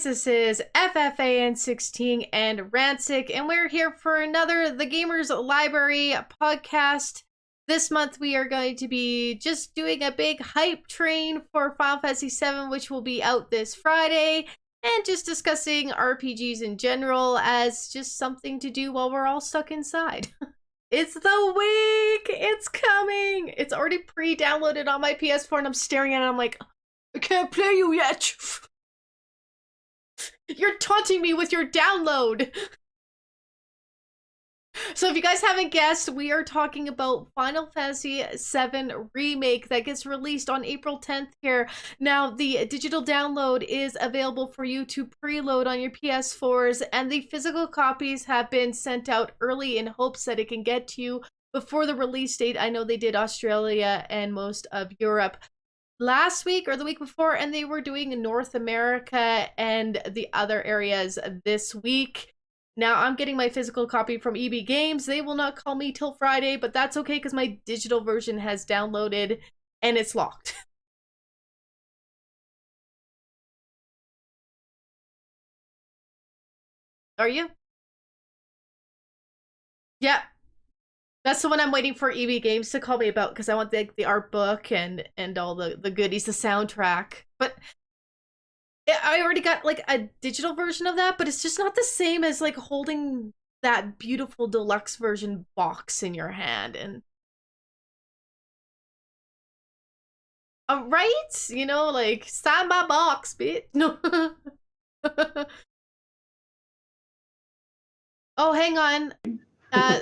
This is FFAN 16 and Ransic, and we're here for another The Gamers Library podcast. This month we are going to be just doing a big hype train for Final Fantasy VII, which will be out this Friday, and just discussing RPGs in general as just something to do while we're all stuck inside. It's the week! It's coming! It's already pre-downloaded on my PS4 and I'm staring at it and I'm like, I can't play you yet! You're taunting me with your download! So if you guys haven't guessed, we are talking about Final Fantasy VII Remake that gets released on April 10th here. Now, the digital download is available for you to preload on your PS4s, and the physical copies have been sent out early in hopes that it can get to you before the release date. I know they did Australia and most of Europe last week or the week before, and they were doing North America and the other areas this week. Now I'm getting my physical copy from EB Games. They will not call me till Friday, but that's okay because my digital version has downloaded and it's locked. Are you? Yeah. That's the one I'm waiting for EB Games to call me about because I want the art book and all the goodies, the soundtrack. But I already got like a digital version of that, but it's just not the same as like holding that beautiful deluxe version box in your hand. And right? You know, like sign my box, bitch. No. Oh, hang on.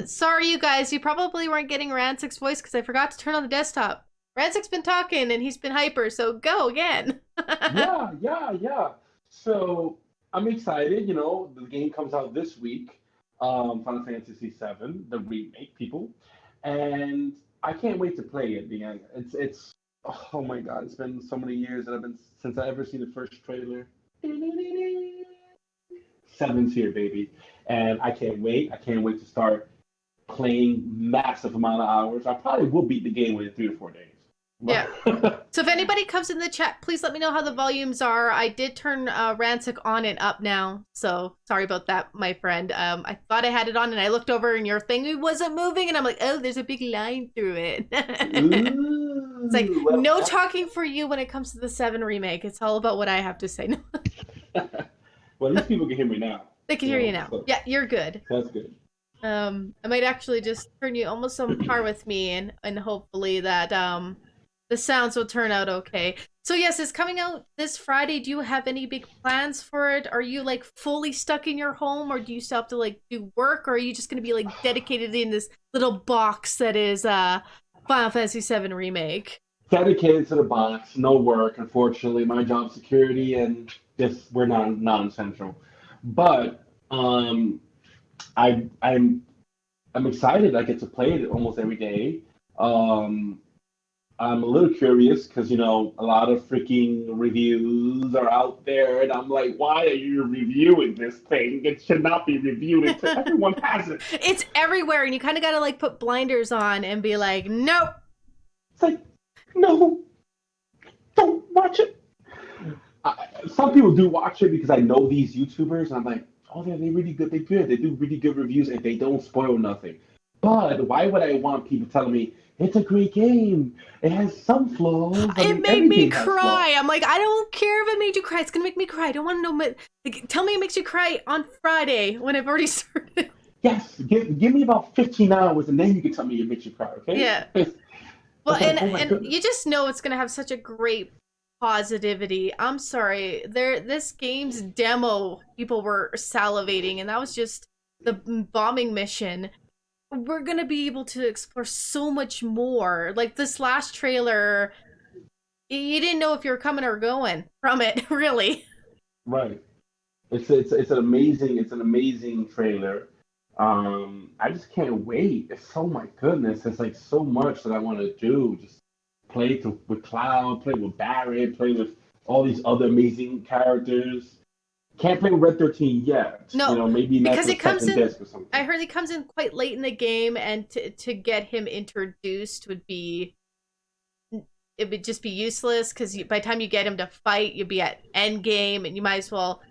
Sorry, you guys. You probably weren't getting Ransic's voice because I forgot to turn on the desktop. Ransic's been talking and he's been hyper, so go again. Yeah. So I'm excited. The game comes out this week, Final Fantasy VII, the remake, people, and I can't wait to play it. Man, it's oh my god, it's been so many years that since I ever seen the first trailer. Seven's here, baby, and I can't wait. I can't wait to start playing massive amount of hours. I probably will beat the game within 3 to 4 days. Yeah. So if anybody comes in the chat, please let me know how the volumes are. I did turn Ransic on and up now, so sorry about that, my friend. I thought I had it on, and I looked over, and your thing wasn't moving, and I'm like, oh, there's a big line through it. It's like, no talking for you when it comes to the 7 remake. It's all about what I have to say. Well, at least people can hear me now. They can hear you now. So yeah, you're good. That's good. I might actually just turn you almost on par with me, and hopefully that the sounds will turn out okay. So yes, it's coming out this Friday. Do you have any big plans for it? Are you like fully stuck in your home, or do you still have to like do work, or are you just going to be like dedicated in this little box that is Final Fantasy VII Remake? Dedicated to the box, no work. Unfortunately, my job security and this we're non-essential. But I'm excited. I get to play it almost every day. I'm a little curious because, a lot of freaking reviews are out there, and I'm like, why are you reviewing this thing? It should not be reviewed until everyone has it. It's everywhere, and you kind of got to, like, put blinders on and be like, nope. It's like, no, don't watch it. Some people do watch it because I know these YouTubers, and I'm like, oh, they're really good. They're good. They do really good reviews, and they don't spoil nothing. But why would I want people telling me, it's a great game. It has some flaws. It made me cry. I'm like, I don't care if it made you cry. It's going to make me cry. I don't want to know. Like, tell me it makes you cry on Friday when I've already started. Yes. Give me about 15 hours, and then you can tell me it makes you cry, okay? Yeah. Well, and you just know it's going to have such a great positivity. I'm sorry. This game's demo, people were salivating, and that was just the bombing mission. We're gonna be able to explore so much more. Like this last trailer, you didn't know if you were coming or going from it, really. Right. It's an amazing trailer. I just can't wait. Oh my goodness, it's like so much that I want to do. Just play with Cloud, play with Barret, play with all these other amazing characters. Can't play with Red 13 yet. No, maybe because it comes in. Disc or something. I heard it comes in quite late in the game, and to get him introduced would just be useless because by the time you get him to fight, you'd be at end game, and you might as well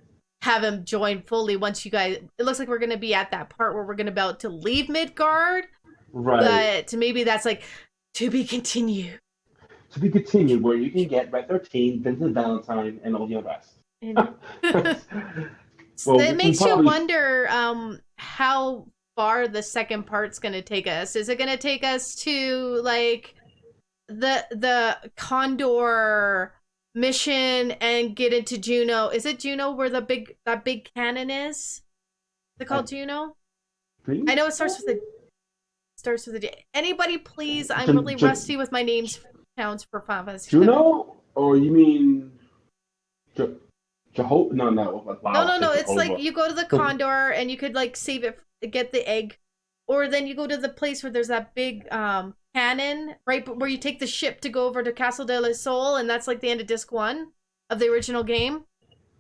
have him join fully once you guys. It looks like we're gonna be at that part where we're gonna about to leave Midgard, Right. but maybe that's like to be continued. To be continued, where you can get Red 13, Vincent Valentine, and all the rest. And Well, it we makes you probably wonder how far the second part's gonna take us. Is it gonna take us to like the Condor mission and get into Juno? Is it Juno where that big cannon is? Is it called Juno? I know it starts with a J. Anybody, please? I'm really rusty with my names counts for Final Fantasy. Juno, or you mean Jehovah? No, no. Wow, No. It's Jehovah. like you go to the Condor and you could like save it, get the egg, or then you go to the place where there's that big cannon, right? Where you take the ship to go over to Castle de la Sol, and that's like the end of disc 1 of the original game.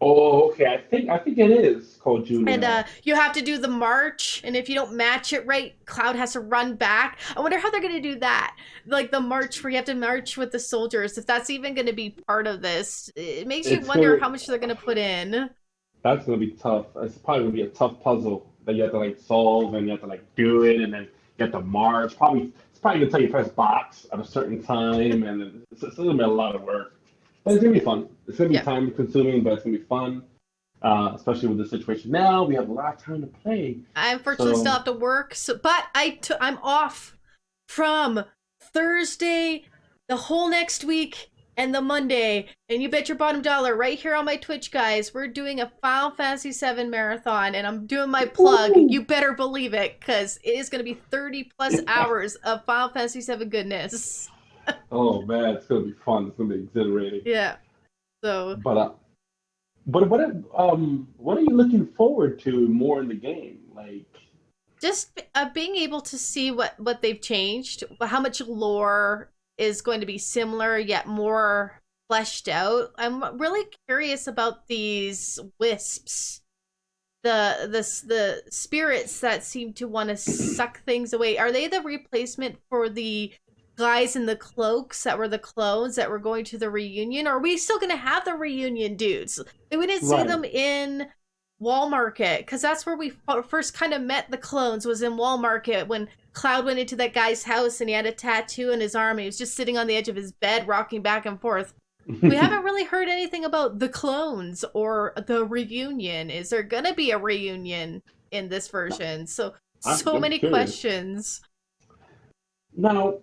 Oh, okay. I think it is called Juno. And you have to do the march, and if you don't match it right, Cloud has to run back. I wonder how they're going to do that. Like the march where you have to march with the soldiers, if that's even going to be part of this. It makes you wonder how much they're going to put in. That's going to be tough. It's probably going to be a tough puzzle that you have to like solve, and you have to like do it, and then you have to march. It's probably going to tell you press box at a certain time, and it's going to be a lot of work. But it's going to be fun. It's going to be time consuming, but it's going to be fun. Especially with the situation now, we have a lot of time to play. I unfortunately still have to work, but I'm off from Thursday, the whole next week, and the Monday. And you bet your bottom dollar right here on my Twitch, guys, we're doing a Final Fantasy VII marathon, and I'm doing my plug. Ooh. You better believe it, because it is going to be 30 plus hours of Final Fantasy VII goodness. Oh man, it's gonna be fun. It's gonna be exhilarating. Yeah. So. But what are you looking forward to more in the game? Like, just being able to see what they've changed, how much lore is going to be similar yet more fleshed out. I'm really curious about these wisps, the spirits that seem to want to suck things away. Are they the replacement for the guys in the cloaks that were the clones that were going to the reunion? Or are we still going to have the reunion dudes? We didn't see them in Wall Market, because that's where we first kind of met the clones, was in Wall Market, when Cloud went into that guy's house and he had a tattoo on his arm and he was just sitting on the edge of his bed rocking back and forth. We haven't really heard anything about the clones or the reunion. Is there going to be a reunion in this version? So many questions. Now,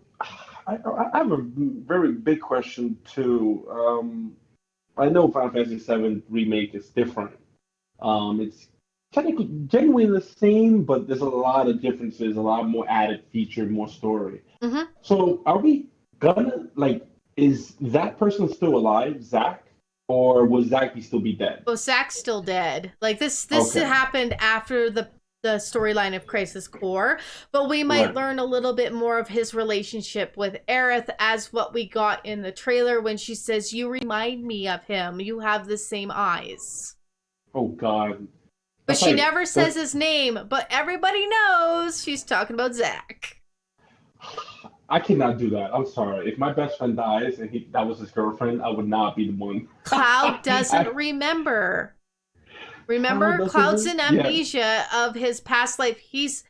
I have a very big question too. I know Final Fantasy VII Remake is different. It's technically genuinely the same, but there's a lot of differences, a lot more added feature, more story. Mm-hmm. So are we gonna, like, is that person still alive, Zack? Or will Zack still be dead? Oh, Zack's still dead. Like, this happened after the storyline of Crisis Core, but we might learn a little bit more of his relationship with Aerith as what we got in the trailer when she says, "You remind me of him. You have the same eyes." Oh, God. But she never says his name, but everybody knows she's talking about Zack. I cannot do that. I'm sorry. If my best friend dies and that was his girlfriend, I would not be the one. Cloud doesn't remember. Remember, Cloud's in amnesia of his past life. He's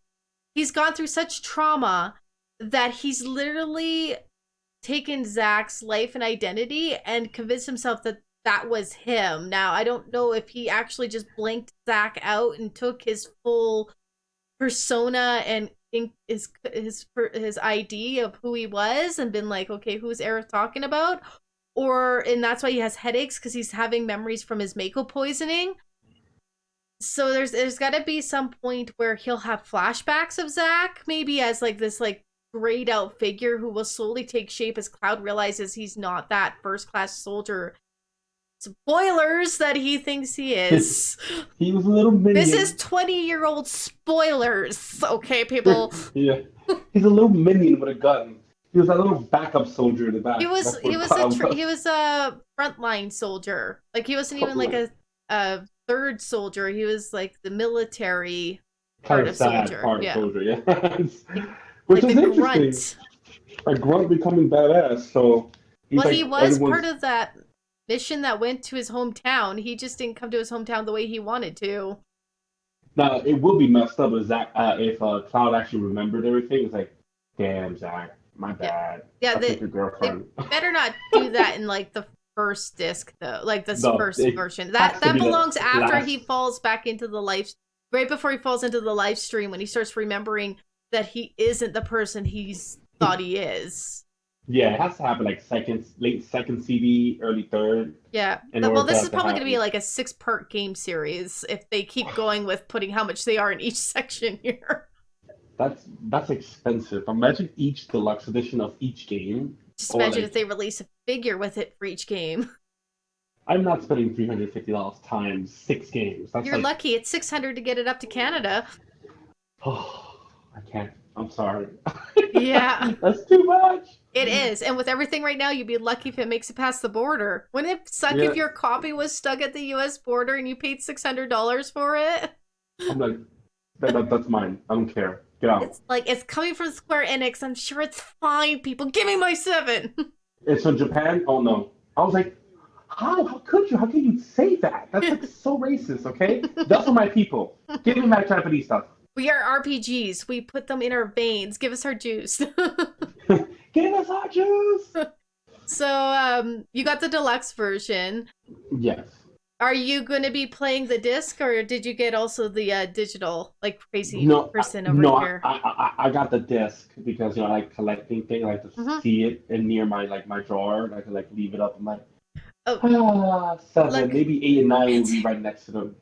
gone through such trauma that he's literally taken Zack's life and identity and convinced himself that that was him. Now, I don't know if he actually just blanked Zack out and took his full persona and his ID of who he was and been like, okay, who's Aerith talking about? And that's why he has headaches, because he's having memories from his Mako poisoning. So there's got to be some point where he'll have flashbacks of Zack, maybe as like this like grayed out figure who will slowly take shape as Cloud realizes he's not that first class soldier. Spoilers that he thinks he is. He was a little minion. This is 20-year-old spoilers, okay, people? Yeah, he's a little minion with a gun. He was a little backup soldier in the back. He was a frontline soldier. Like, he wasn't even like a third soldier. He was like the military part of soldier. Soldier, yeah. like Which is interesting. Grunt. A grunt becoming badass. So he was part of that mission that went to his hometown. He just didn't come to his hometown the way he wanted to. Now it would be messed up if Zach, if Cloud actually remembered everything. It's like, damn, Zach, my Yeah, bad. yeah. I took your They girlfriend. better not do that in like the first disc though, like this No, first it version. has to That be the belongs after last. he falls back into the life, right before he falls into the live stream when he starts remembering that he isn't the person he's thought he is. Yeah, it has to happen like late second CD, early third, Yeah. in Well, order for this is that to probably going to be happen. like a 6-part game series if they keep going with putting how much they are in each section here. That's expensive. Imagine each deluxe edition of each game, Just or imagine if like they release a figure with it for each game. I'm not spending $350 times 6 games. That's You're like, lucky. It's 600 to get it up to Canada. oh, I can't. I'm sorry. Yeah, That's too much. it is. And with everything right now, you'd be lucky if it makes it past the border. Wouldn't it suck Yeah, if your copy was stuck at the US border and you paid $600 for it? I'm like, that's mine. I don't care. Get out. It's like, it's coming from Square Enix. I'm sure it's fine, people. Give me my 7. It's from Japan. Oh no. I was like, how? How could you? How can you say that? That's like so racist. Okay, those are my people. Give me my Japanese stuff. We are RPGs. We put them in our veins. Give us our juice. Give us our juice. So, you got the deluxe version. Yes. Are you going to be playing the disc, or did you get also the digital, like crazy No, person over no. here? I got the disc because I like collecting things. I like to Mm-hmm. see it in near my drawer. I can like leave it up. I'm like, Oh, seven, look, maybe 8 and 9 will be Ransic. right next to them.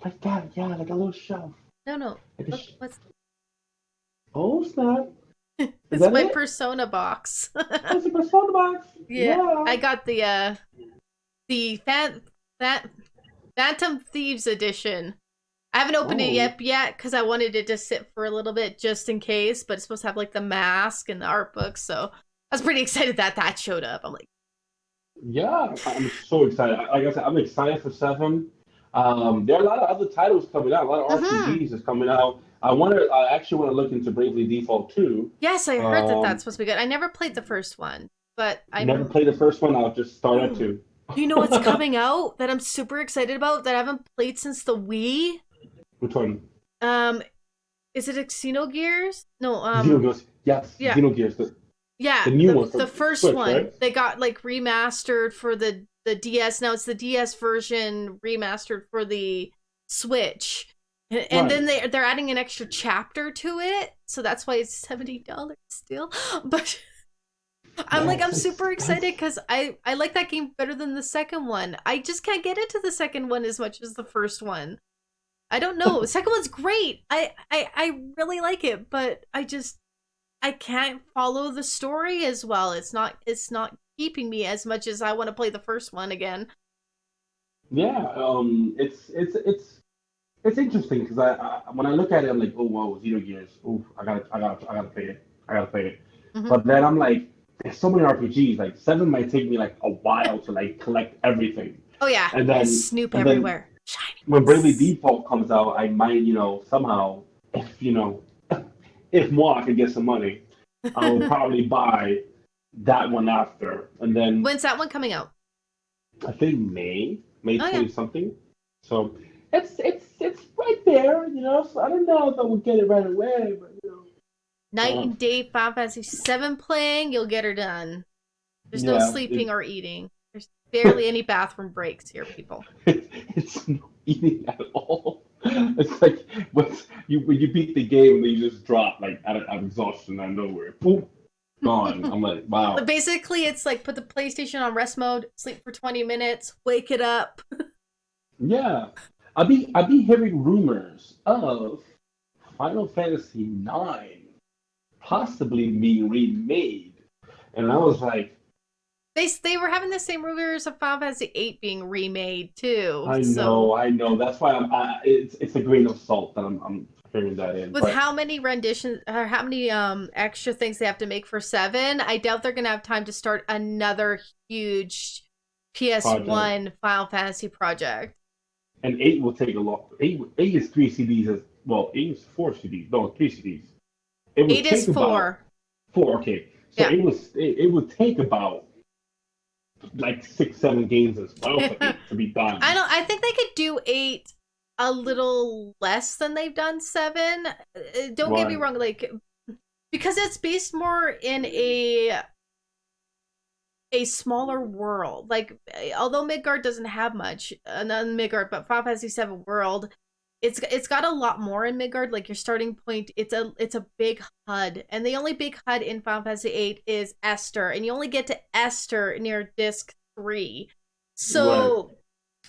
Like that, yeah, like a little shelf. No. Like a Look, what's oh snap! Is it's that my it? Persona box. Oh, it's a Persona box. Yeah, Yeah. I got the that Phantom Thieves edition. I haven't opened it Oh, yet because I wanted it to sit for a little bit just in case, but it's supposed to have like the mask and the art book, so I was pretty excited that that showed up. I'm like, yeah. I'm so excited. Like I said, I'm excited for 7. There are a lot of other titles coming out. A lot of mm-hmm. RPGs is coming out. I actually want to look into Bravely Default 2. Yes, I heard that that's Um, supposed to be good. I never played the first one, but never I'm. played the first one. I'll just start at Ooh. 2. You know what's coming out that I'm super excited about that I haven't played since the Wii? Which one? Um, is it Xenogears? No, Xenogears. Yes, yeah, Xenogears. The yeah, new one the for first Switch, one. right? They got like remastered for the DS. Now it's the DS version remastered for the Switch. And Right. then they're adding an extra chapter to it, so that's why it's $70 still. But I'm That's super excited expensive. because I like that game better than the second one. I just can't get into the second one as much as the first one. I don't know. The second one's great. I really like it, but I can't follow the story as well. It's not keeping me as much as I want to play the first one again. Yeah. It's interesting because I when I look at it, I'm like, oh wow, Xenogears. Oh, I gotta play it. I gotta play it. Hmm. But then I'm like, there's so many RPGs. Like 7 might take me like a while to like collect everything. Oh yeah, And I then snoop and then everywhere. Shiny when Bravely ones. Default comes out, I might, somehow, if if moi can get some money, I will probably buy that one after. And then When's that one coming out? I think May Oh yeah, 20 something. So it's right there, So I don't know if I would get it right away, but night uh, and day Final Fantasy 7 playing. You'll get her done. There's no yeah, sleeping or eating. There's barely any bathroom breaks here, people. it's no eating at all. It's like when you beat the game, and you just drop like out of exhaustion out of nowhere. Boom, gone. I'm like, But wow. basically, it's like put the PlayStation on rest mode, sleep for 20 minutes, wake it up. Yeah, I'll be hearing rumors of Final Fantasy 9 possibly being remade, and I was like, They were having the same rumors of Final Fantasy 8 being remade too. I So know, I know. That's why it's a grain of salt that I'm hearing that in. with But how many renditions or how many extra things they have to make for 7, I doubt they're gonna have time to start another huge project PS1 Final Fantasy project. and 8 will take a lot. Eight is 3 CDs as well. 8 is 4 CDs. No, 3 CDs. It would 8 is take about 4. 4. Okay, so Yeah. it would take about like 6, 7 games as well for 8 to be done. I think they could do 8 a little less than they've done 7. Don't get me Right, wrong, like because it's based more in a smaller world. Like although Midgard doesn't have much, not Midgard, but Final Fantasy VII world, it's got a lot more in Midgard. Like your starting point, it's a big HUD, and the only big HUD in Final Fantasy VIII is Esther, and you only get to Esther near Disc 3. right, So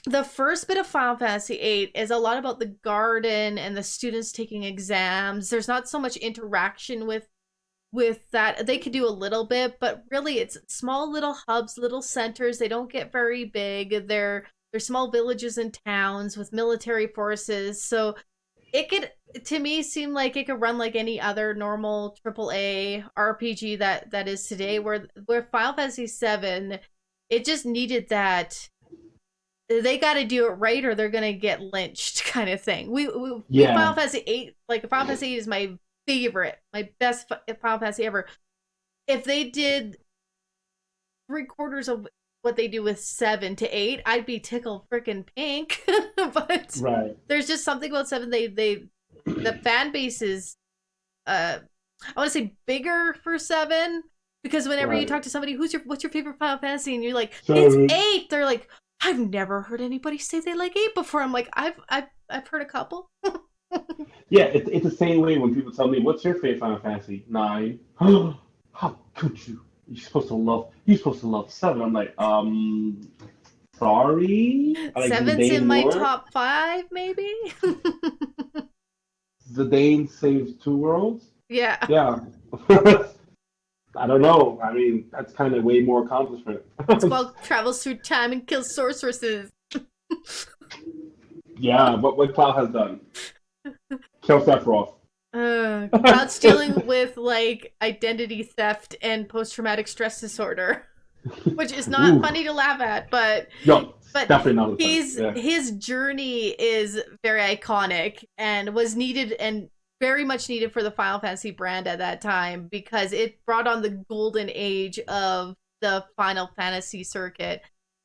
the first bit of Final Fantasy VIII is a lot about the garden and the students taking exams. There's not so much interaction with that. They could do a little bit, but really it's small little hubs, little centers. They don't get very big. They're small villages and towns with military forces. So it could, to me, seem like it could run like any other normal AAA RPG that is today. Where Final Fantasy VII, it just needed that. They got to do it right, or they're gonna get lynched, kind of thing. We Final yeah. Fantasy VIII, like Final Fantasy VIII is my favorite, my best Final Fantasy ever. If they did 3/4 of what they do with 7 to 8, I'd be tickled freaking pink. But Right. there's just something about 7. The fan base is I want to say bigger for 7, because whenever you Right. talk to somebody what's your favorite Final Fantasy, and you're like it's So 8, they're like I've never heard anybody say they like 8 before. I'm like I've heard a couple. yeah, it's the same way when people tell me, "What's your favorite Final Fantasy?" 9. How could you? You're supposed to love 7. I'm like, sorry. Like the Seven's in Dane my War, top 5 maybe. the Dane saves 2 worlds. Yeah. Yeah. I don't know. I mean, that's kind of way more accomplishment. Squall travels through time and kills sorceresses. Yeah, what Cloud has done. Kill Sephiroth. Cloud's dealing with like identity theft and post-traumatic stress disorder, which is not Ooh, funny to laugh at, but yo, but definitely not a thing. he's Yeah. his journey is very iconic and was needed, and very much needed for the Final Fantasy brand at that time, because it brought on the golden age of the Final Fantasy circuit.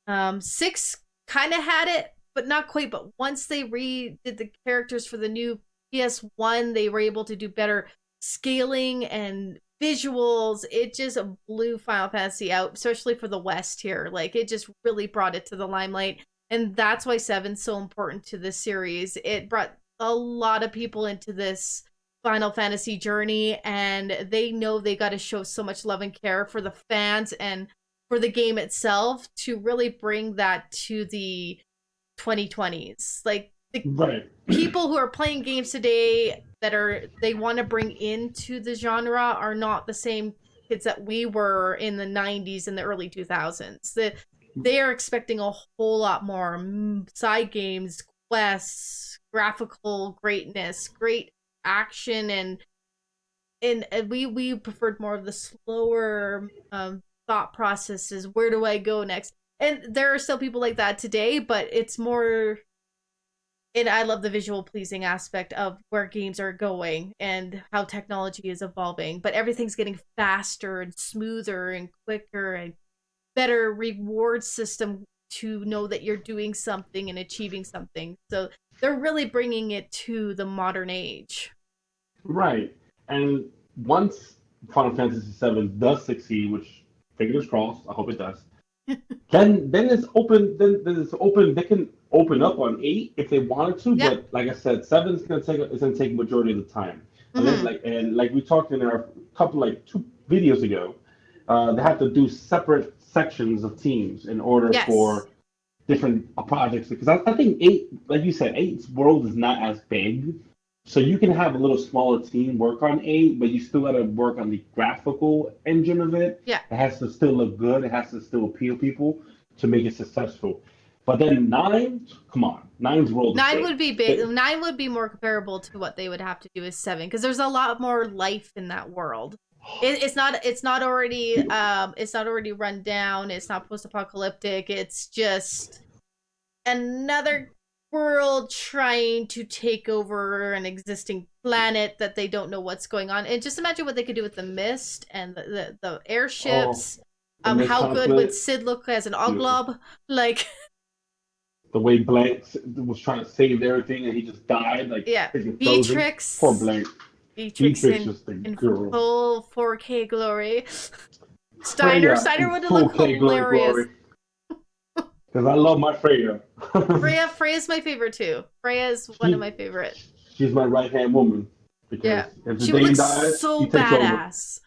6 kind of had it, but not quite. But once they redid the characters for the new PS1, they were able to do better scaling and visuals. It just blew Final Fantasy out, especially for the West here. Like it just really brought it to the limelight. And that's why 7's so important to this series. It brought a lot of people into this Final Fantasy journey, and they know they got to show so much love and care for the fans and for the game itself to really bring that to the 2020s. Like the Right. people who are playing games today that they want to bring into the genre are not the same kids that we were in the 90s and the early 2000s. They are expecting a whole lot more side games, quests, graphical greatness, great action, and we preferred more of the slower thought processes. Where do I go next? And there are still people like that today, but it's more, and I love the visual pleasing aspect of where games are going and how technology is evolving. But everything's getting faster and smoother and quicker, and better reward system to know that you're doing something and achieving something. So they're really bringing it to the modern age. Right. And once Final Fantasy VII does succeed, which fingers crossed, I hope it does, then it's open. Then it's open. They can open up on 8 if they wanted to. Yep. But like I said, 7 is gonna take majority of the time. And then Mm-hmm. like we talked in our couple like 2 videos ago, they have to do separate sections of teams in order Yes. for different projects, because I think 8, like you said, 8's world is not as big, so you can have a little smaller team work on 8, but you still got to work on the graphical engine of it. Yeah. It has to still look good. It has to still appeal people to make it successful. But then 9, come on, 9's world is 9 big. would be big. 9 would be more comparable to what they would have to do as 7, because there's a lot more life in that world. It's not already it's not already run down. It's not post-apocalyptic. It's just another world trying to take over an existing planet that they don't know what's going on. And just imagine what they could do with the mist and the Oh, airships. The mist How good would conflict, Sid look as an beautiful. Oglob? Like, The way Blank was trying to save everything and he just died, like yeah, freaking frozen. Poor Beatrix. Blank. Beatrix Beatrix just the in girl. full 4K glory. Freya Steiner in would full look K glory hilarious. glory. Because I love my Freya. Freya's my favorite too. Freya is one of she, my favorite. she's my right hand woman. Because Yeah, if the she would Dane look dies, she so takes over. badass.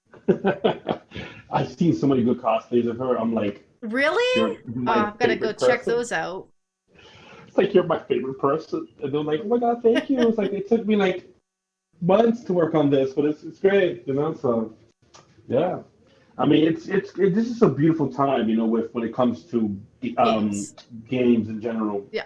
I've seen so many good cosplays of her. I'm like, Really? you're Oh, my I've got to go favorite check person. those out. It's like you're my favorite person. And they're like, oh my god, thank you. It's like it took me like months to work on this, but it's great, you know. So yeah, I mean, this is a beautiful time, you know, with when it comes to um, Games. games in general, Yeah.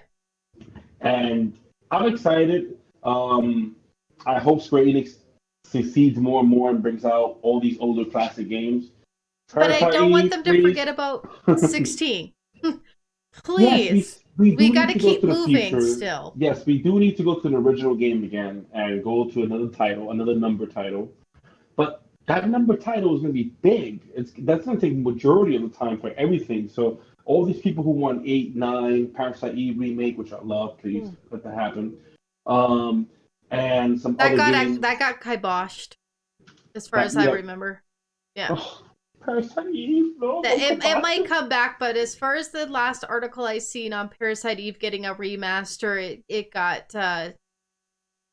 and I'm excited. I hope Square Enix succeeds more and more and brings out all these older classic games. But I Parasite don't want Eve, them to please. forget about 16. Yes, Please. we We do got need to to go keep to the moving future. still. Yes, we do need to go to the original game again and go to another title, another number title. But that number title is going to be big. That's going to take majority of the time for everything. So all these people who want 8, 9, Parasite Eve remake, which I love, please Mm. let that happen. Um, and some That other got games that got kiboshed, as far that as I yeah. remember. Yeah. Oh, Parasite Eve, no, That no it might kibosh. come back, but as far as the last article I seen on Parasite Eve getting a remaster, it got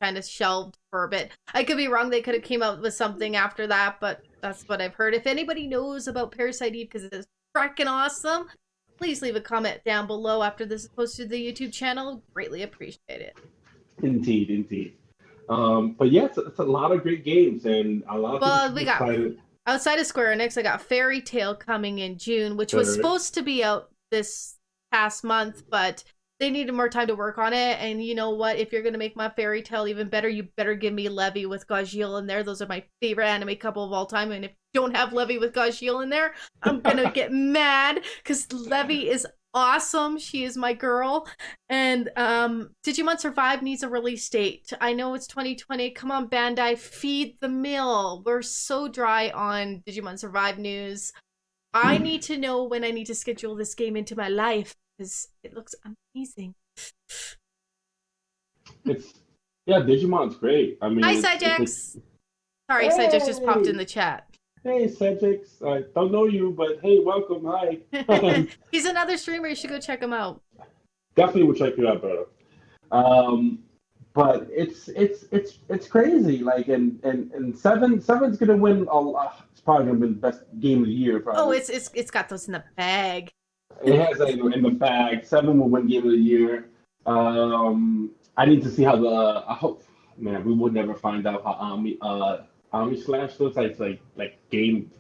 kind of shelved for a bit. I could be wrong. They could have came out with something after that, but that's what I've heard. If anybody knows about Parasite Eve because it is freaking awesome, please leave a comment down below after this is posted to the YouTube channel. Greatly appreciate it. Indeed, indeed. But yeah, it's a lot of great games, and a lot of people Well, should be we got excited. outside of Square Enix, I got Fairy Tale coming in June, which was Third. supposed to be out this past month, but they needed more time to work on it. And you know what? If you're gonna make my Fairy Tale even better, you better give me Levy with Gajeel in there. Those are my favorite anime couple of all time. And if you don't have Levy with Gajeel in there, I'm gonna get mad because Levy is awesome. She is my girl. And Digimon Survive needs a release date. I know it's 2020. Come on, Bandai, feed the mill. We're so dry on Digimon Survive news. I need to know when I need to schedule this game into my life because it looks amazing. It's yeah, Digimon's great. I Hi, mean, it's a Cyjax. Sorry, Cyjax just popped in hey, the chat. hey, Cedric. I don't know you, but hey, welcome. Hi. He's another streamer. You should go check him out. Definitely will check you out, brother. Um, but it's crazy. Like and seven's gonna win. It's probably gonna win the best game of the year. Oh, Probably it's got those in the bag. it has that in the bag. Seven will win game of the year. I need to see how the. I hope, man, we would never find out how Army Slash looks like. It's like game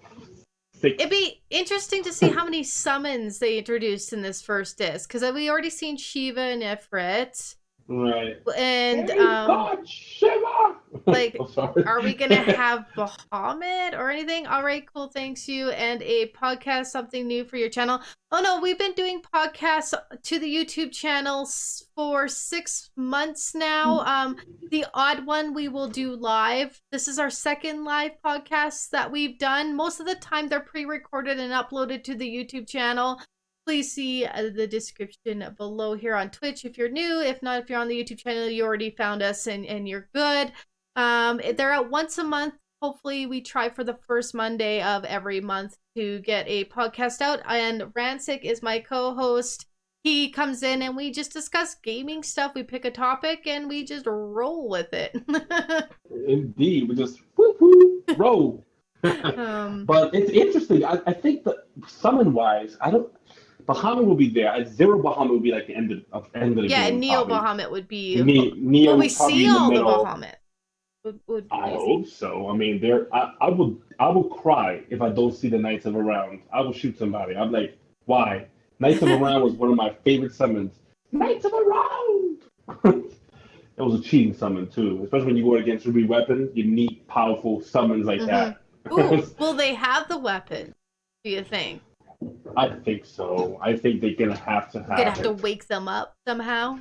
six. It'd be interesting to see how many summons they introduced in this first disc because we already seen Shiva and Ifrit, Right. and Hey, God, Shiva! like, I'm sorry. are we gonna have Bahamut or anything? All right, cool, thanks you. And a podcast, something new for your channel. Oh no, we've been doing podcasts to the YouTube channels for 6 months now. The odd one we will do live. This is our second live podcast that we've done. Most of the time they're pre-recorded and uploaded to the YouTube channel. Please see the description below here on Twitch if you're new. If not, if you're on the YouTube channel, you already found us and you're good. They're out once a month. Hopefully we try for the first Monday of every month to get a podcast out. And Ransic is my co-host. He comes in and we just discuss gaming stuff. We pick a topic and we just roll with it. Indeed, we just whoop whoop roll. um, But it's interesting. I think that summon wise, I don't. Bahamut will be there. Zero Bahamut will be like the end of the yeah, and game Neo probably. Bahamut would be. Neo Will we would probably see in the all the middle. Bahamut? Would be I amazing. hope so. I mean, I will cry if I don't see the Knights of Around. I will shoot somebody. I'm like, why? Knights of Around was one of my favorite summons. Knights of Around. It was a cheating summon too, especially when you go against Ruby Weapon. You need powerful summons like that. Ooh, will they have the weapon? Do you think? I think so. I think they're gonna have to We're gonna have have to it. wake them up somehow.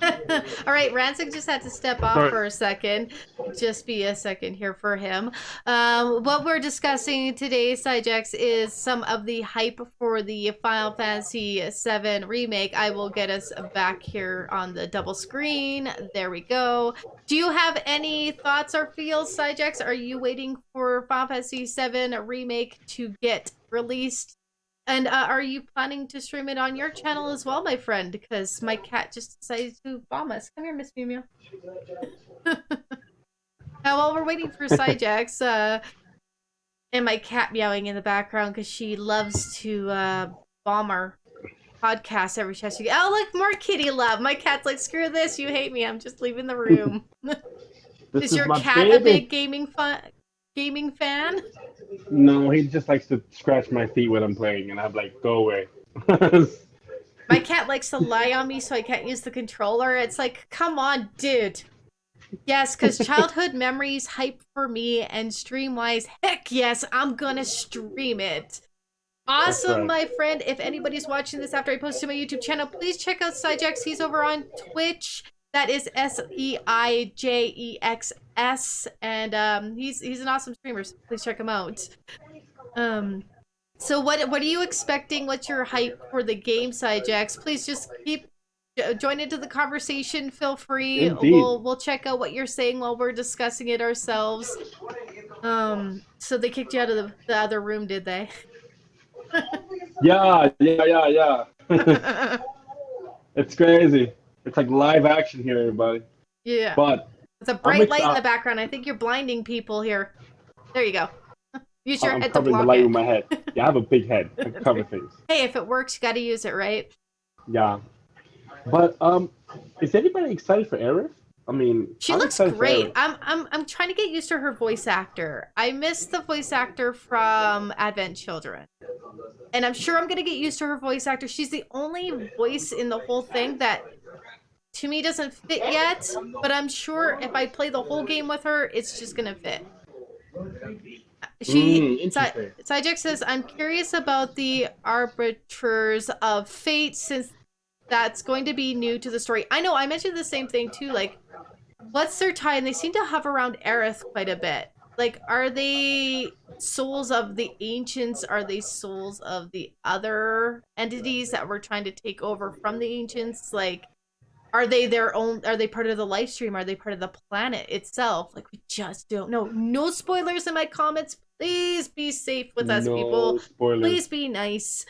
All right, Ransic just had to step off Sorry. for a second. Just be a second here for him. What we're discussing today, Sidejex, is some of the hype for the Final Fantasy VII Remake. I will get us back here on the double screen. There we go. Do you have any thoughts or feels, Sidejex? Are you waiting for Final Fantasy VII Remake to get released? And are you planning to stream it on your channel as well, my friend? Because my cat just decided to bomb us. Come here, Miss Mew Mew. Now, while we're waiting for Sidejax, and my cat meowing in the background because she loves to bomb our podcast every chance she gets. Oh, look, more kitty love. My cat's like, screw this, you hate me. I'm just leaving the room. This Is is your my cat a baby. big gaming fan? No, he just likes to scratch my feet when I'm playing, and I'm like, go away. My cat likes to lie on me so I can't use the controller. It's like, come on, dude. Yes, because childhood memories hype for me, and stream-wise, heck yes, I'm gonna stream it. That's Awesome, right. my friend. If anybody's watching this after I post to my YouTube channel, please check out Sidejex. He's over on Twitch. That is SEIJEXS, and he's an awesome streamer. So please check him out. So what are you expecting? What's your hype for the game, Sidejex? Please just keep join into the conversation. Feel free. Indeed. We'll check out what you're saying while we're discussing it ourselves. So they kicked you out of the other room, did they? Yeah. It's crazy. It's like live action here, everybody. Yeah. But It's a I'm bright light in the background. I think you're blinding people here. There you go. Use your I'm head to covering the block light it. with my head. Yeah, I have a big head. I can cover things. Hey, if it works, you gotta use it, right? Yeah. But is anybody excited for Aerith? I mean, She I'm looks excited for great. Aerith. I'm trying to get used to her voice actor. I miss the voice actor from Advent Children. And I'm sure I'm gonna get used to her voice actor. She's the only voice in the whole thing that to me doesn't fit yet, but I'm sure if I play the whole game with her, it's just gonna fit. Interesting. Sajik says, I'm curious about the Arbiters of Fate since that's going to be new to the story. I know, I mentioned the same thing too, like, what's their tie? And they seem to hover around Aerith quite a bit. Like, are they souls of the ancients? Are they souls of the other entities that were trying to take over from the ancients? Like, are they their own? Are they part of the live stream? Are they part of the planet itself? Like, we just don't know. No spoilers in my comments. Please be safe with us, No people. spoilers. Please be nice.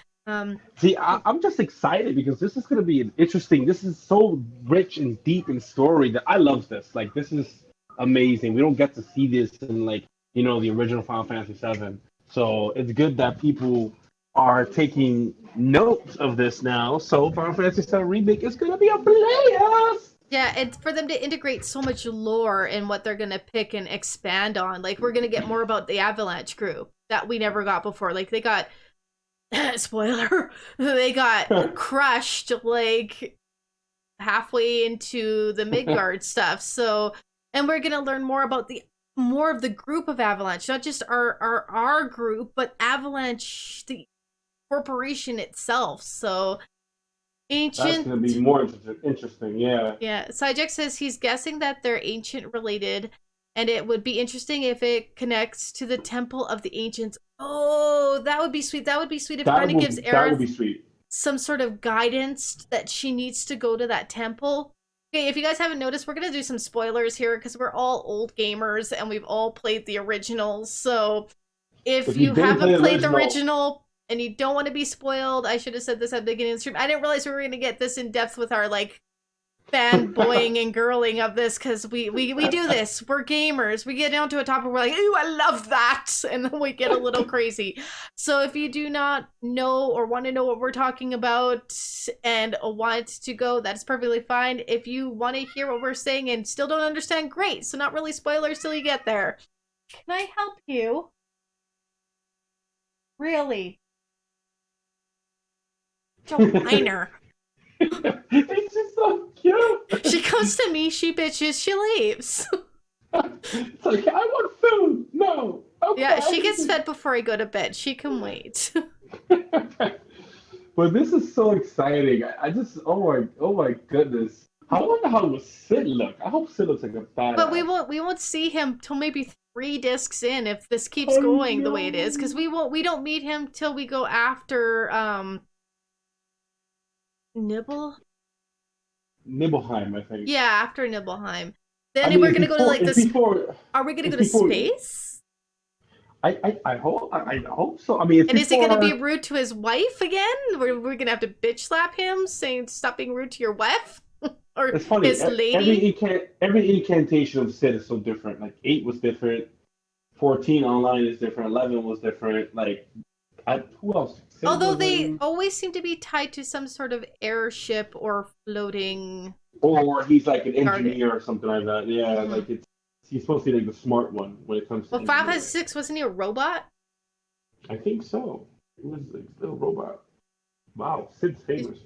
See, I'm just excited because this is going to be an interesting. This is so rich and deep in story that I love this. Like, this is amazing. We don't get to see this in like the original Final Fantasy VII. So it's good that people are taking note of this now. So Final Fantasy VII Remake is going to be a blast. Yeah, and for them to integrate so much lore in what they're gonna pick and expand on, like we're gonna get more about the Avalanche group that we never got before. Like they got spoiler, they got crushed like halfway into the Midgard stuff. So, and we're gonna learn more about more of the group of Avalanche, not just our group, but Avalanche, the corporation itself. So That's ancient. going to be more interesting. Yeah. Yeah, Sajek says he's guessing that they're ancient related, and it would be interesting if it connects to the Temple of the Ancients. Oh, that would be sweet. That would be sweet if it kind of gives that would be Aerith sweet. some sort of guidance that she needs to go to that temple. Okay, if you guys haven't noticed, we're gonna do some spoilers here because we're all old gamers and we've all played the originals. So if you haven't played the original and you don't want to be spoiled, I should have said this at the beginning of the stream. I didn't realize we were going to get this in depth with our like fanboying and girling of this because we do this. We're gamers. We get down to a topic where we're like, ooh, I love that, and then we get a little crazy. So if you do not know or want to know what we're talking about and want to go, that's perfectly fine. If you want to hear what we're saying and still don't understand, great. So not really spoilers till you get there. Can I help you? Really? Joe Whiner. It's just so cute. She comes to me, she bitches, she leaves. It's like, I want food. No. Okay. Yeah, she gets fed before I go to bed. She can wait. But this is so exciting. I just, oh my goodness. I wonder how will Sid look. I hope Sid looks like a But badass. we won't see him till maybe 3 discs in if this keeps Oh going the way it is, because no. we don't meet him till we go after Nibble. Nibelheim, I think. Yeah, after Nibelheim. I Then mean, we're gonna go to like it's this. before, Are we gonna it's go to before. space? I hope so. I mean, it's And is he gonna be before. rude to his wife again? We're gonna have to bitch slap him, saying stop being rude to your wife or It's funny. his lady. Every incantation of Sid is so different. Like 8 was different. 14 online is different. 11 was different. Like, who else? Sid Although was they in, always seem to be tied to some sort of airship or floating or he's like an guarded. engineer or something like that. Yeah, Mm-hmm. like he's supposed to be like the smart one when it comes to Well, Five has engineering. six. Wasn't he a robot? I think so. He was like still a robot. Wow, Sid's famous.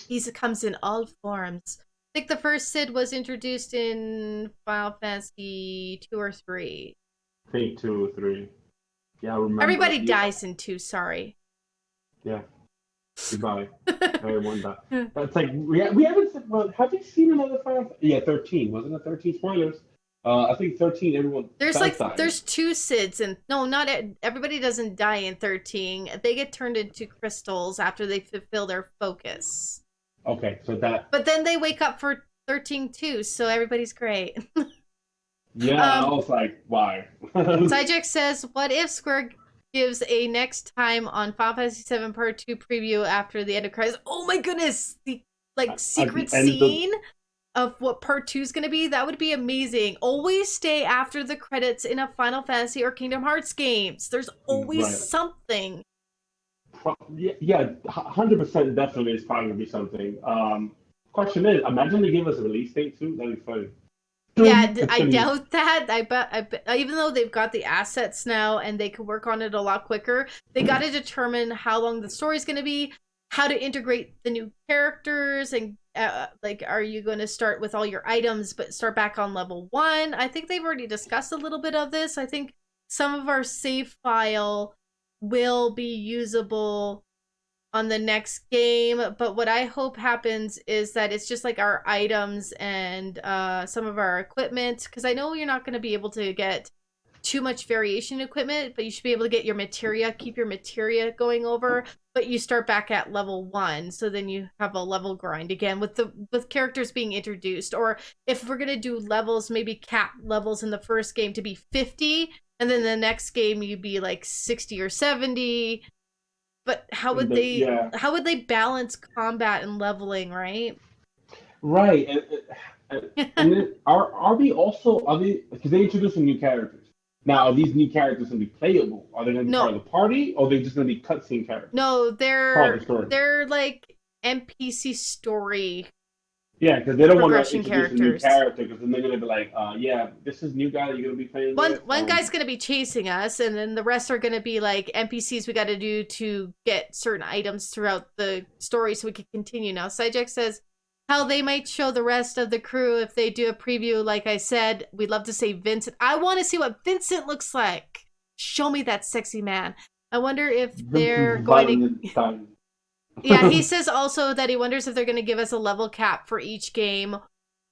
He comes in all forms. I think the first Sid was introduced in Final Fantasy 2 or 3. I think 2 or 3. Yeah, I remember. Everybody Yeah, dies in 2. Sorry. yeah. Goodbye. Everyone died. That's like we haven't. Well, have you seen another Final? Yeah, 13. Wasn't it 13? Spoilers. I think 13. Everyone does die. There's 2 Sids, and no, not everybody doesn't die in 13. They get turned into crystals after they fulfill their focus. Okay, so that. But then they wake up for 13 too, so everybody's great. Yeah, I um, was like, why? Sijek says, "What if Square gives a next time on Final Fantasy VII Part 2 preview after the end of Crisis?" Oh my goodness, the like At the secret end of scene of what Part 2 is going to be. That would be amazing. Always stay after the credits in a Final Fantasy or Kingdom Hearts games. There's always right. something. Yeah, 100% definitely is probably gonna be something. Question is, imagine they give us a release date too. That'd be funny. Yeah, It's I gonna be doubt that. I bet, even though they've got the assets now and they can work on it a lot quicker, they got to determine how long the story's going to be, how to integrate the new characters, and like, are you going to start with all your items but start back on level 1? I think they've already discussed a little bit of this. I think some of our save file will be usable on the next game, but what I hope happens is that it's just like our items and some of our equipment, because I know you're not going to be able to get too much variation in equipment, but you should be able to get your materia, keep your materia going over, but you start back at level 1, so then you have a level grind again with characters being introduced. Or if we're going to do levels, maybe cap levels in the first game to be 50, and then the next game you be like 60 or 70. But yeah, how would they balance combat and leveling, right? right. And then are we also are they because they introduced some new characters. Now, are these new characters gonna be playable? Are they gonna be part No, of the party, or are they just gonna be cutscene characters? no, Part of the story. they're like NPC story Yeah, because they don't want to progression introduce a new characters. character because then they're gonna be like, yeah, this is new guy that you're gonna be playing One with. one guy's gonna be chasing us, and then the rest are gonna be like NPCs we got to do to get certain items throughout the story, so we can continue. Now, Sijek says how they might show the rest of the crew if they do a preview. Like I said, we'd love to say Vincent. I want to see what Vincent looks like. Show me that sexy man. I wonder if Vincent's they're going violent time. Yeah, he says also that he wonders if they're going to give us a level cap for each game.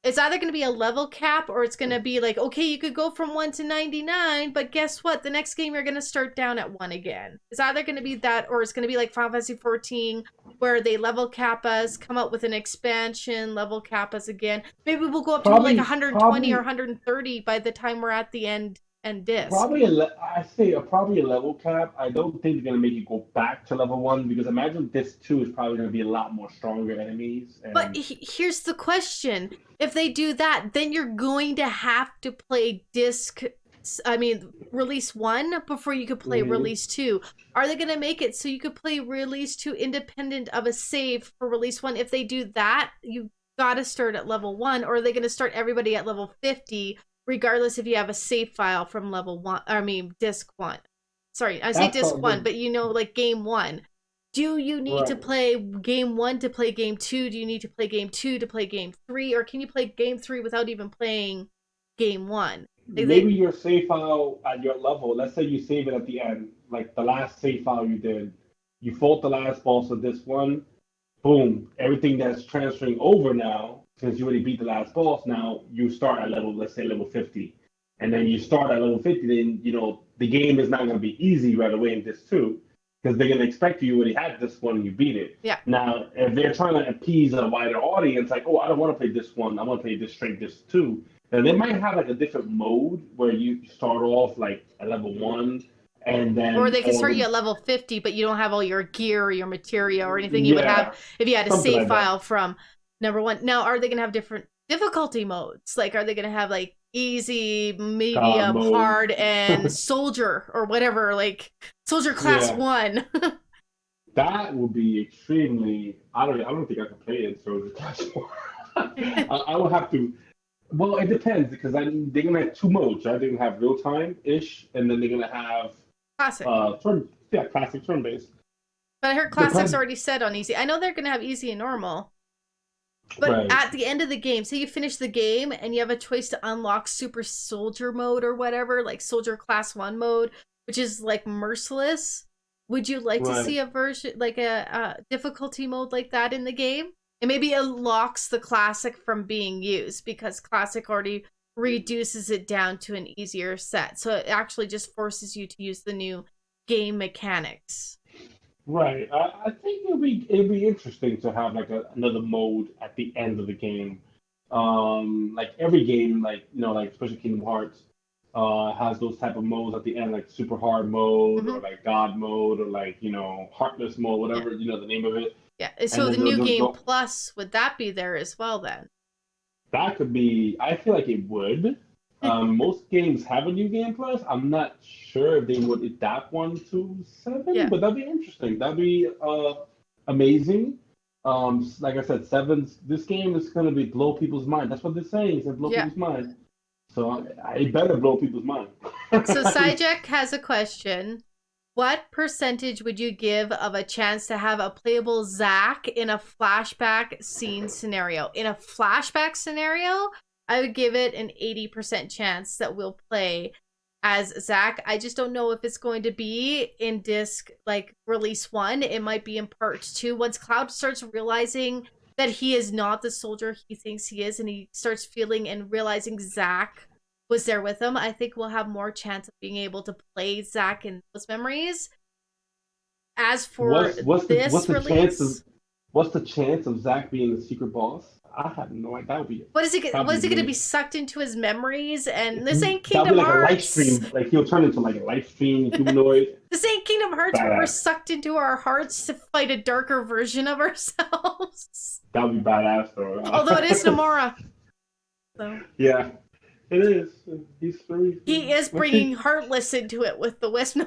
It's either going to be a level cap, or it's going to be like, okay, you could go from 1 to 99, but guess what? The next game you're going to start down at 1 again. It's either going to be that, or it's going to be like Final Fantasy 14, where they level cap us, come up with an expansion, level cap us again. Maybe we'll go up to like probably, 120 or probably, 130 by the time we're at the end disc. probably I say probably a level cap. I don't think they're gonna make you go back to level 1 because imagine this 2 is probably gonna be a lot more stronger enemies But and here's the question. If they do that, then you're going to have to play release 1 before you could play mhm. release 2. Are they going to make it so you could play release 2 independent of a save for release 1? If they do that, you got to start at level 1, or are they going to start everybody at level 50 regardless if you have a save file from level 1, disc 1. Sorry, I say That's disc all 1, the but like game 1. Do you need to right. play game 1 to play game 2? Do you need to play game 2 to play game 3? Or can you play game 3 without even playing game 1? Maybe your save file at your level. Let's say you save it at the end, like the last save file you did. You fought the last boss of this one. Boom! Everything that's transferring over now since you already beat the last boss, now you start at level, let's say level 50. And then you start at level 50, then, the game is not going to be easy right away in this too, because they're going to expect you already had this one and you beat it. Yeah. Now, if they're trying to appease a wider audience, like, oh, I don't want to play this one, I want to play this straight, this two, then they might have like a different mode where you start off like at level 1, and then or they can start you at level 50, but you don't have all your gear or your materia or anything you would have if you had a save like file from number 1. Now, are they going to have different difficulty modes? Like, are they going to have like easy, medium, hard, and soldier or whatever? Like soldier class 1. That would be extremely. I don't think I can play it soldier class 1. I will have to. Well, it depends because they're gonna have 2 modes, right? They're gonna have real time ish, and then they're gonna have classic. Classic turn based. But I heard classic's already set on easy. I know they're gonna have easy and normal. But at the end of the game, say you finish the game and you have a choice to unlock super soldier mode or whatever, like soldier class 1 mode, which is like merciless. Would you like to see a version, like a difficulty mode like that in the game? And maybe it locks the classic from being used because classic already reduces it down to an easier set. So it actually just forces you to use the new game mechanics. Right. I think it'd be interesting to have like another mode at the end of the game. Like every game, like like especially Kingdom Hearts, has those type of modes at the end, like super hard mode or like God mode or like heartless mode, whatever the name of it. Yeah. So the new game plus, would that be there as well then? That could be. I feel like it would. Most games have a new game plus. I'm not sure if they would adapt one to 7, but that'd be interesting. That'd be amazing. Like I said, 7. This game is gonna be blow people's mind. That's what they're saying. It's blow people's mind. So it better blow people's mind. So Sajek has a question. What percentage would you give of a chance to have a playable Zack in a flashback scene scenario? In a flashback scenario, I would give it an 80% chance that we'll play as Zack. I just don't know if it's going to be in disc, like release 1. It might be in part 2. Once Cloud starts realizing that he is not the soldier he thinks he is, and he starts feeling and realizing Zack was there with him, I think we'll have more chance of being able to play Zack in those memories. As for what's the chance of Zack being the secret boss? I have no idea. That would be. What is he going to be sucked into his memories? And this ain't Kingdom Hearts. Like a live stream. Like he'll turn into like a live stream humanoid. This ain't Kingdom Hearts where we're sucked into our hearts to fight a darker version of ourselves. That would be badass, though. Although it is Nomura. So. Yeah. It is. He is bringing Heartless into it with the Wisp.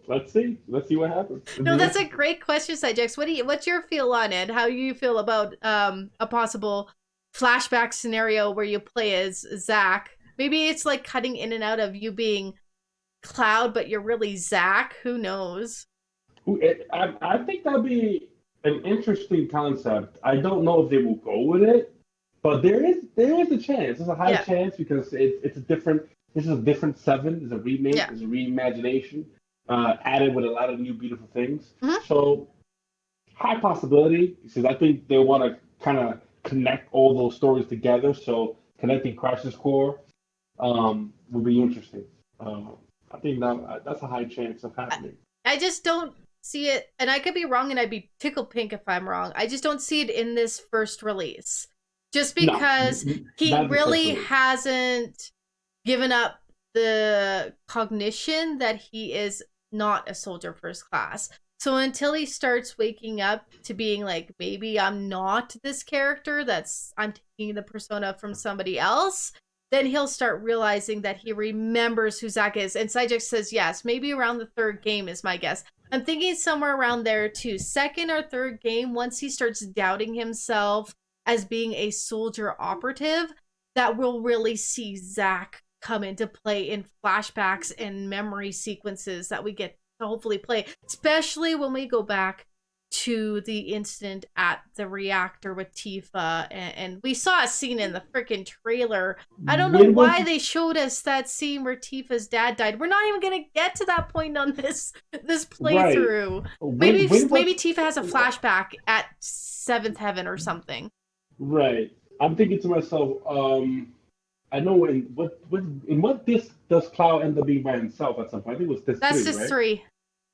Let's see. Let's see what happens. No, that's a great question, Sidex. What's your feel on it? How do you feel about a possible flashback scenario where you play as Zack? Maybe it's like cutting in and out of you being Cloud, but you're really Zack. Who knows? I think that'd be an interesting concept. I don't know if they will go with it. But there is a chance. There's a high chance because it's a different. This is a different 7. It's a remake. It's a reimagination, added with a lot of new beautiful things. Mm-hmm. So high possibility because I think they want to kind of connect all those stories together. So connecting Crisis Core will be interesting. I think that's a high chance of happening. I just don't see it, and I could be wrong, and I'd be tickled pink if I'm wrong. I just don't see it in this first release. Just because he really hasn't given up the cognition that he is not a soldier first class. So until he starts waking up to being like, maybe I'm not this character, I'm taking the persona from somebody else, then he'll start realizing that he remembers who Zack is. And Sajek says, yes, maybe around the 3rd game is my guess. I'm thinking somewhere around there too. 2nd or 3rd game, once he starts doubting himself as being a soldier operative, that we'll really see Zack come into play in flashbacks and memory sequences that we get to hopefully play, especially when we go back to the incident at the reactor with Tifa, and we saw a scene in the freaking trailer. I don't know why they showed us that scene where Tifa's dad died. We're not even gonna get to that point on this playthrough. Right. Maybe Tifa has a flashback at 7th Heaven or something. Right. I'm thinking to myself, I know in what disc does Cloud end up being by himself at some point? I think it was disc That's three, disc right? 3.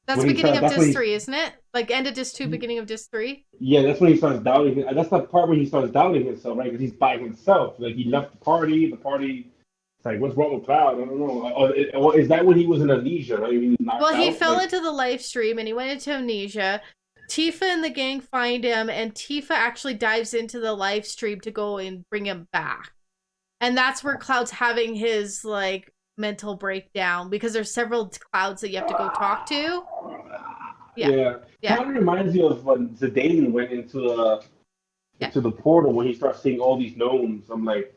That's When he beginning starts, of that's when disc he's 3, isn't it? Like end of disc 2, beginning of disc 3. yeah, that's when he starts doubting. That's the part where he starts doubting himself, right? Because he's by himself. Like he left the party. The party. It's like, what's wrong with Cloud? I don't know. Or is that when he was in amnesia? Right? He was knocked Well, he out. fell Like, into the live stream and he went into amnesia. Tifa and the gang find him, and Tifa actually dives into the live stream to go and bring him back. And that's where Cloud's having his like mental breakdown because there's several Clouds that you have to go talk to. Yeah, yeah, yeah, kind of reminds me of when Zidane went yeah. into the portal when he starts seeing all these gnomes. I'm like,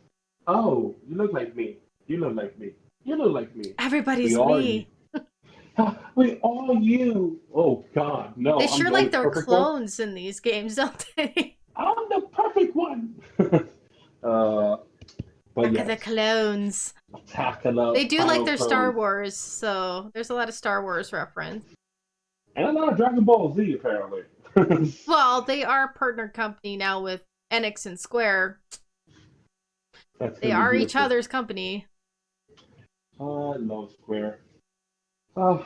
oh, you look like me. You look like me. You look like me. We Everybody's are you. me. We are you. Oh God, no! They I'm sure the like only their perfect one. clones in these games, don't they? I'm the perfect one. uh, but Attack of the yes, clones. attack of the They do like final their Star clone Wars, so there's a lot of Star Wars reference. and a lot of Dragon Ball Z apparently. Well, they are partner company now with Enix and Square. That's They gonna be are each beautiful. other's company. Oh, I love Square. Oh,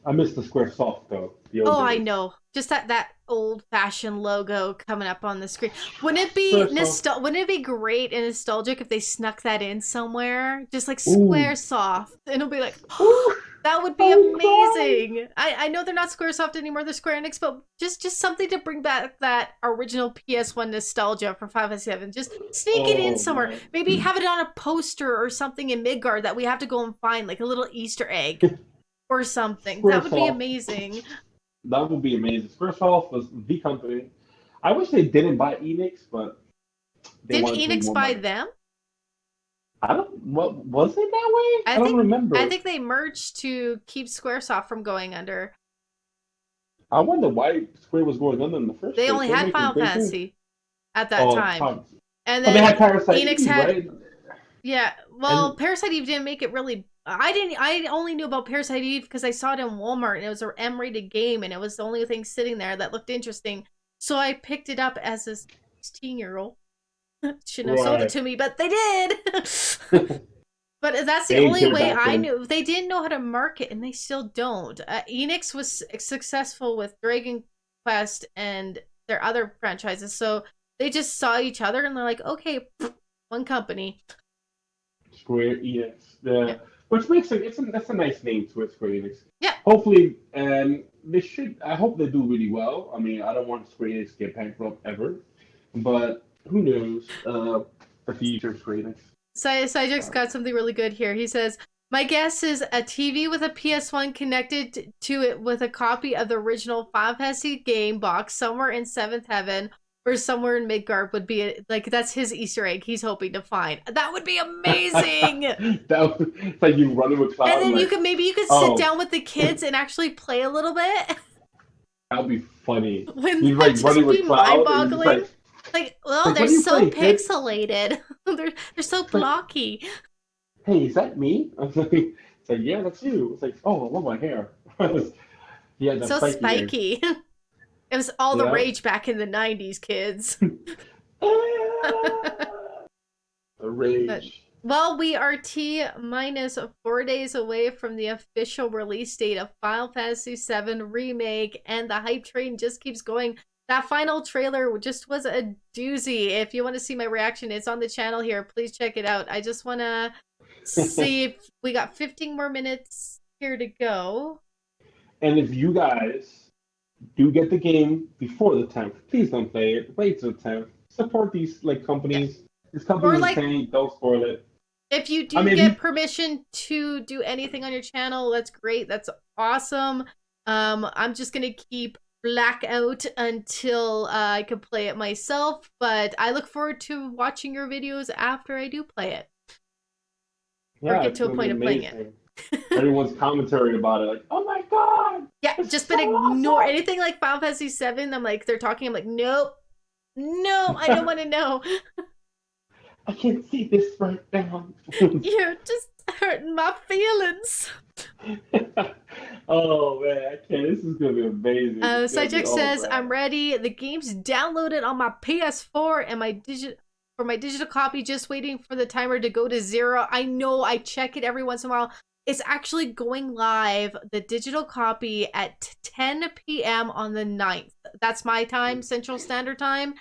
I miss the Square Soft though, the old Oh, I days. know. Just that old fashioned logo coming up on the screen. Wouldn't it be Square Soft. wouldn't it be great and nostalgic if they snuck that in somewhere? Just like Ooh, Squaresoft. And it'll be like, ooh, that would I be would cry. amazing. I know they're not Squaresoft anymore, they're Square Enix, but just something to bring back that original PS1 nostalgia for 5 and 7. Just sneak it in Oh somewhere. man, Maybe have it on a poster or something in Midgard that we have to go and find, like a little Easter egg or something. That Square would be Soft. amazing. That would be amazing. Square Soft was the company. I wish they didn't buy Enix, but they Didn't wanted to make Enix more buy money. them? I don't. What was it that way? I I don't think I remember. think they merged to keep Squaresoft from going under. I wonder why Square was going under in the first They place. only They're had making Final great games. Fantasy at that Oh, time. And but they then had Parasite Enix Eve, had, right? yeah, well, And Parasite Eve didn't make it really. I only knew about Parasite Eve because I saw it in Walmart and it was an M-rated game and it was the only thing sitting there that looked interesting. So I picked it up as a 16-year-old. Shouldn't have sold it right, to me, but they did. But that's the they didn't only care way back I then. knew. They didn't know how to market, and they still don't. Enix was successful with Dragon Quest and their other franchises, so they just saw each other and they're like, okay, one company. Square Enix, Yeah, which makes it that's a nice name to it, Square Enix. yeah. Hopefully, they should. I hope they do really well. I mean, I don't want Square Enix to get bankrupt ever, but who knows? The future of Square Enix. Cyjax got something really good here. He says, my guess is a TV with a PS1 connected to it with a copy of the original Final Fantasy game box somewhere in Seventh Heaven or somewhere in Midgard would be like that's his Easter egg he's hoping to find. That would be amazing. It's like you running with And Cloud and then like, you could sit oh, down with the kids and actually play a little bit. that would be funny. Wouldn't He's that like running just be with Cloud, and he's just mind-boggling? Like, well, like, they're what are you so playing, kid? pixelated. They're so It's like, blocky. hey, is that me? I was like, it's like, yeah, that's you. It's like, oh, I love my hair. He had that So spiky hair. spiky. It was all the Yeah. rage back in the 90s, kids. The But, rage. well, we are T minus 4 days away from the official release date of Final Fantasy VII Remake, and the hype train just keeps going. That final trailer just was a doozy. If you want to see my reaction, it's on the channel here. Please check it out. I just want to see if we got 15 more minutes here to go. And if you guys do get the game before the 10th, please don't play it. Wait till the 10th. Support these like Yeah. companies. This Or company's like, insane. Don't spoil it. if you I do mean, if get you permission to do anything on your channel, that's great. That's awesome. I'm just gonna keep blackout until I can play it myself, but I look forward to watching your videos after I do play it or yeah, get it's to a gonna be point of playing it. amazing. Everyone's commentary about it, like, oh my god, Yeah, this is just so been ignore awesome. anything like Final Fantasy VII. I'm like, they're talking. I'm like, nope, no, I don't want to know. I can't see this right now. You're just hurting my feelings. Oh man, I can't. This is gonna be amazing. It's gonna be Cyjack oh says, man. I'm ready. The game's downloaded on my PS4 and my for my digital copy, just waiting for the timer to go to 0. I know I check it every once in a while. It's actually going live, the digital copy, at 10 p.m. on the 9th. That's my time, Central Standard Time.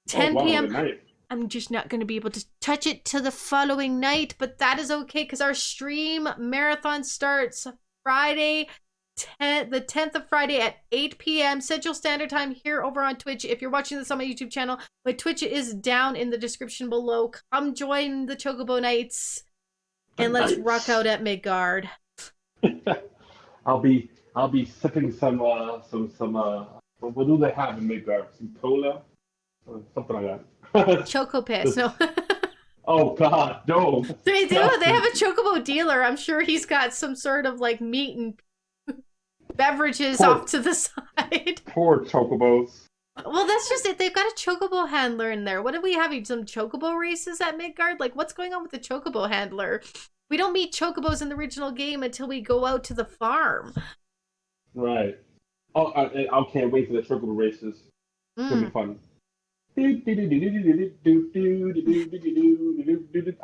10 p.m. Good night. I'm just not going to be able to touch it till the following night, but that is okay because our stream marathon starts Friday, the 10th of Friday at 8 p.m. Central Standard Time here over on Twitch. If you're watching this on my YouTube channel, my Twitch is down in the description below. Come join the Chocobo Nights and let's rock out at Midgard. I'll be sipping some what do they have in Midgard? Some cola? Or something like that. Choco Piss, no. Oh God, no. They do. They have a Chocobo dealer. I'm sure he's got some sort of like meat and beverages off to the side. Poor Chocobos. Well, that's just it. They've got a Chocobo handler in there. What are we having? Some Chocobo races at Midgard? Like, what's going on with the Chocobo handler? We don't meet Chocobos in the original game until we go out to the farm. Right. Oh, I can't wait for the Chocobo races. It's gonna be fun. I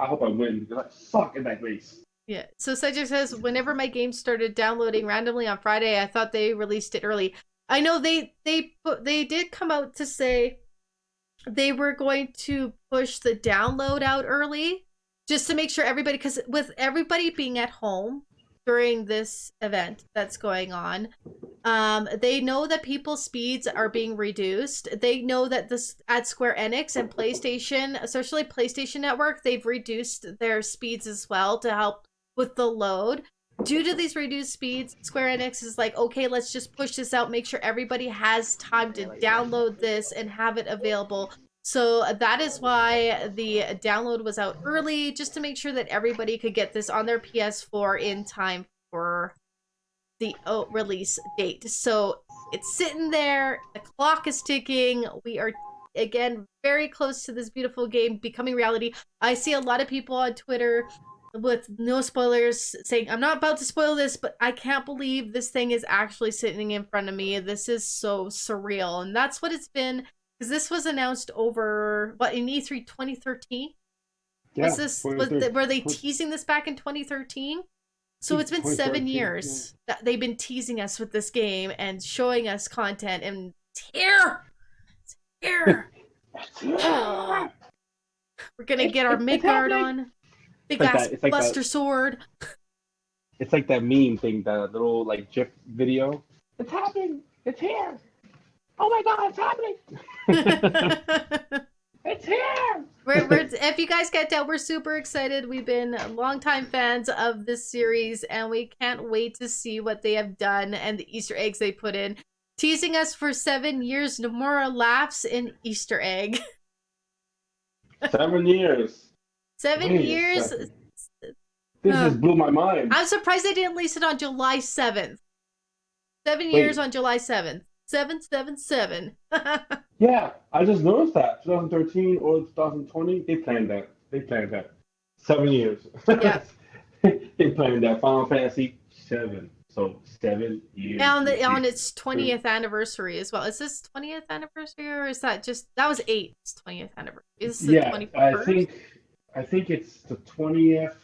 hope I win because I suck in that race. Yeah. So Cedric says, whenever my game started downloading randomly on Friday, I thought they released it early. I know they did come out to say they were going to push the download out early just to make sure everybody, because with everybody being at home during this event that's going on, they know that people's speeds are being reduced. They know that this at Square Enix and PlayStation, especially PlayStation Network, they've reduced their speeds as well to help with the load. Due to these reduced speeds, Square Enix is like, okay, let's just push this out, make sure everybody has time to download this and have it available. So that is why the download was out early, just to make sure that everybody could get this on their PS4 in time for the release date. So it's sitting there, the clock is ticking. We are, again, very close to this beautiful game becoming reality. I see a lot of people on Twitter with no spoilers saying, I'm not about to spoil this, but I can't believe this thing is actually sitting in front of me. This is so surreal. And that's what it's been, because this was announced over, what, in E3 2013? Yeah, were they teasing this back in 2013? So it's been 7 years that they've been teasing us with this game and showing us content, and it's here! It's here! We're gonna get our Midgard on. Big ass Buster Sword. It's like that meme thing, that little like GIF video. It's happening! It's here! Oh my God, it's happening! It's here! If you guys get down, we're super excited. We've been longtime fans of this series, and we can't wait to see what they have done and the Easter eggs they put in. Teasing us for 7 years. Nomura laughs in Easter egg. 7 years. 7 years. This just blew my mind. I'm surprised they didn't release it on July 7th. 7 years on July 7th. 777. Yeah, I just noticed that. 2013 or 2020, they planned that. 7 years. Yeah. They planned that. Final Fantasy 7. So 7 years. And on its 20th anniversary as well. Is this 20th anniversary, or is that just, that was 8's 20th anniversary? Is this the 21st? I think it's the 20th.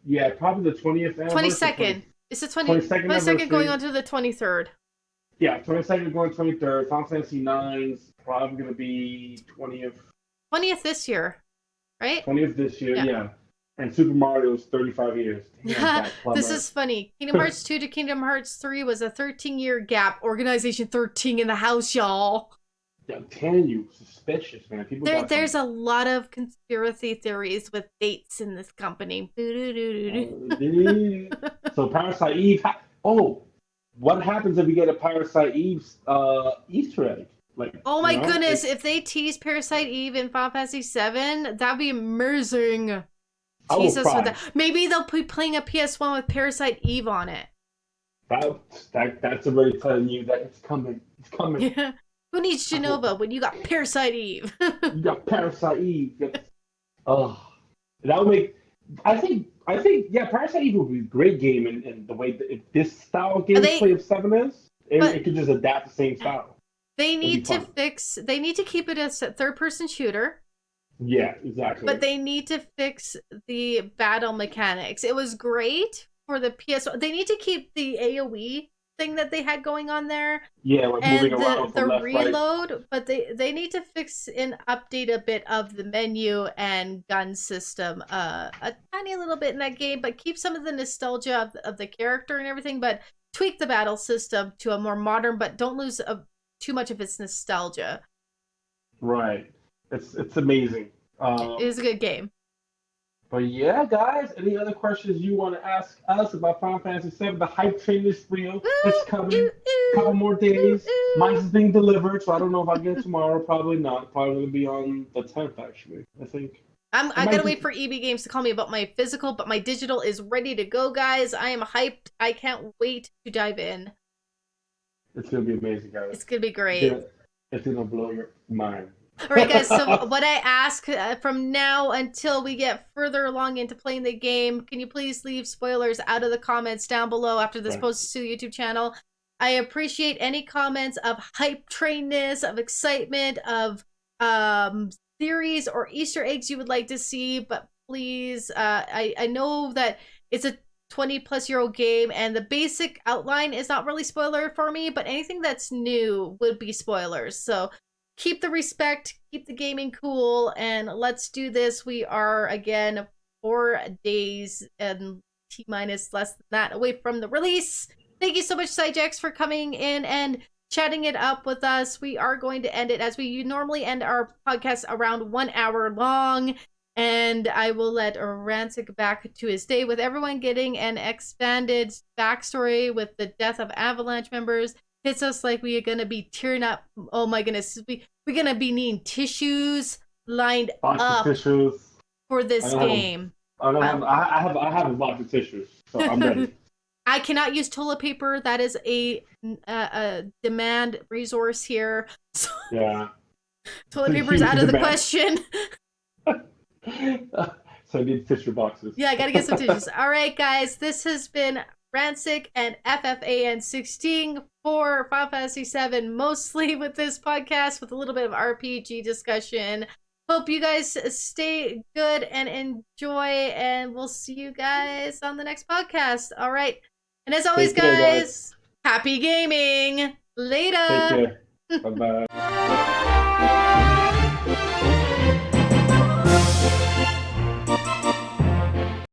Yeah, probably the 20th anniversary. 22nd. It's the 22nd going on to the 23rd. Yeah, 22nd going 23rd. Final Fantasy 9's probably going to be 20th. 20th this year, right? 20th this year, yeah. And Super Mario's 35 years. Damn, this is funny. Kingdom Hearts 2 to Kingdom Hearts 3 was a 13-year gap. Organization 13 in the house, y'all. Yeah, I'm telling you, suspicious, man. There's a lot of conspiracy theories with dates in this company. So Parasite Eve. What happens if we get a Parasite Eve Easter egg? Like, oh my goodness! If they tease Parasite Eve in Final Fantasy VII, that'd be amazing. Tease us with that. Maybe they'll be playing a PS1 with Parasite Eve on it. That's already telling you that it's coming. It's coming. Yeah. Who needs Genova when you got Parasite Eve? You got Parasite Eve. Oh, that would make. I think, yeah, Parasite Eve would be a great game in the way that this style of gameplay of 7 is. It could just adapt the same style. They need to keep it as a third-person shooter. Yeah, But exactly. they need to fix the battle mechanics. It was great for the PS. They need to keep the AoE thing that they had going on there Yeah, we're moving and around the from left, right. reload, but they need to fix and update a bit of the menu and gun system, a tiny little bit in that game, but keep some of the nostalgia of the character and everything, but tweak the battle system to a more modern, but don't lose too much of its nostalgia. Right. It's amazing. It is Um, a good game. but yeah, guys, any other questions you want to ask us about Final Fantasy VII? The hype train is real. It's Woo! coming. Ooh, ooh, Couple more ooh, days. Mine ooh. is being delivered, so I don't know if I get it tomorrow. Probably not. Probably gonna be on the 10th, actually. I think. It I might gotta just. wait for EB Games to call me about my physical, but my digital is ready to go, guys. I am hyped. I can't wait to dive in. It's gonna be amazing, guys. It's gonna be It's great. gonna. It's gonna blow your mind. All right, guys. So, what I ask from now until we get further along into playing the game, can you please leave spoilers out of the comments down below after this Right. post to the YouTube channel? I appreciate any comments of hype trainness, of excitement, of theories or Easter eggs you would like to see. But please, I know that it's a 20-plus-year-old game, and the basic outline is not really spoiler for me. But anything that's new would be spoilers. So keep the respect, keep the gaming cool, and let's do this. We are again 4 days and T minus less than that away from the release. Thank you so much, Cyjax, for coming in and chatting it up with us. We are going to end it as we normally end our podcast around 1 hour long. And I will let Ransic back to his day with everyone getting an expanded backstory with the death of Avalanche members. Hits us like we are gonna be tearing up. Oh my goodness, we're gonna be needing tissues lined Box of up tissues. for I this don't have a. game. I don't have. Um, I have a box of tissues, so I'm ready. I cannot use toilet paper. That is a demand resource here. So Yeah. It's toilet a paper is huge out of the demand. question. So I need tissue boxes. Yeah, I gotta get some tissues. All right, guys, this has been Ransic and FFAN 16 for Final Fantasy 7, mostly with this podcast with a little bit of RPG discussion. Hope you guys stay good and enjoy, and we'll see you guys on the next podcast. All right. And as always, Take care, guys. guys, happy gaming. Take Later. care. Bye bye.